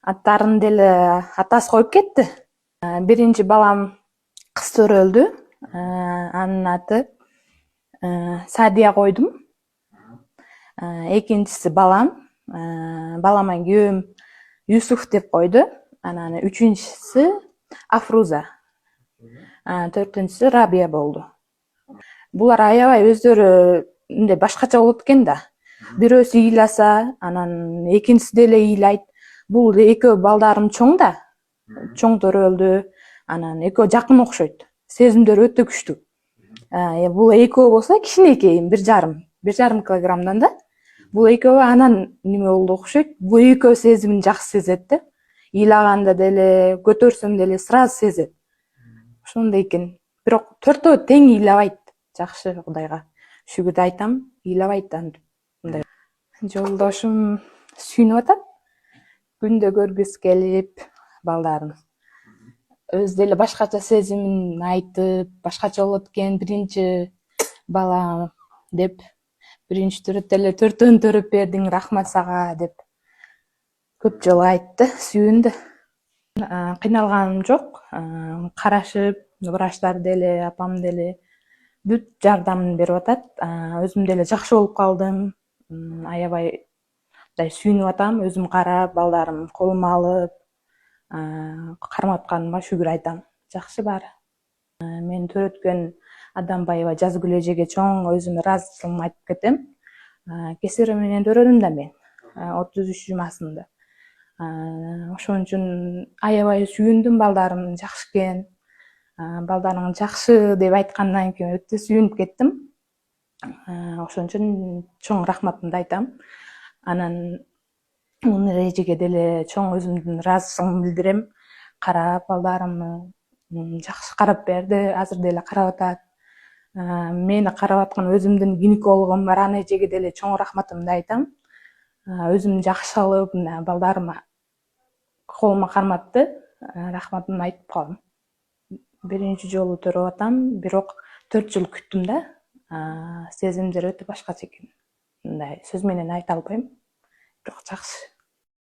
Аттарын деле атасы коюп кетти. Биринчи балам кыз төрөлдү. Анын аты Садия койдум. Экинчиси балам. Балама күйөөм Юсуф деп койду. Анан үчүнчүсү Афруза. Төртүнчүсү Рабия болду. Булар аябай өздөрү мындай башкача болот экен да. Бирөөсү ыйласа, анан экинчиси деле ыйлайт. Бул экөө балдарым чоң да. Чоң төрөлдү. Анан экөө жакын окшойт. Сезимдери өтө күчтүү. Бул экөө болсо кичинекей, 1,5 килограммдан да. Бул экөө анан неме болду окшойт. Бул экөө сезимин жакшы сезет да. Ыйлаганда деле, көтөрсөм деле сразу сезет. Ошондой экен. Бирок төртөө тең ыйлабайт. Жакшы Кудайга шүгүр айтам, ыйлабайт антип. Мындай. Жолдошум сүйүнүп атат. Күндө көргүсү келип балдарын. Өзү деле башкача сезимин айтып, башкача болот экен биринчи балам деп. Биринчи төрөттө эле төртөөнү төрөп бердиң, рахмат сага деп. Көп жолу айтты, сүйүндү. Кыйналганым жок. Карашып, врачтар деле, апам деле бүт жардамын берип атат. Өзүм деле жакшы болуп калдым. Аябай сүйүнүп атам. Өзүм карап, балдарым колума алып, кармап атканыма шүгүр айтам. Жакшы баары. Мен төрөткөн Адамбаева Жазгүл эжеге чоң өзүмдүн ыраазычылыгымды айтып кетем. Кесире менен төрөдүм да мен 33 жумасында. Ошон үчүн аябай сүйүндүм, балдарым жакшы экен. Балдарың жакшы деп айткандан кийин өтө сүйүнүп кеттим. Ошон үчүн чоң рахматымды айтам. Анан Мунир эжеге деле чоң өзүмдүн ыраазычылыгымды билдирем. Карап, балдарымды жакшы карап берди, азыр деле карап атат. Мени карап аткан өзүмдүн гинекологум Рана эжеге деле чоң рахматымды айтам. Өзүм жакшы алып, балдарыма колума карматты. Рахматымды айтып калам. Биринчи жолу төрөп атам, бирок 4 жыл күттүм да. Сезимдер өтө башкача экен. Мындай сөз менен айта албайм. Бирок жакшы.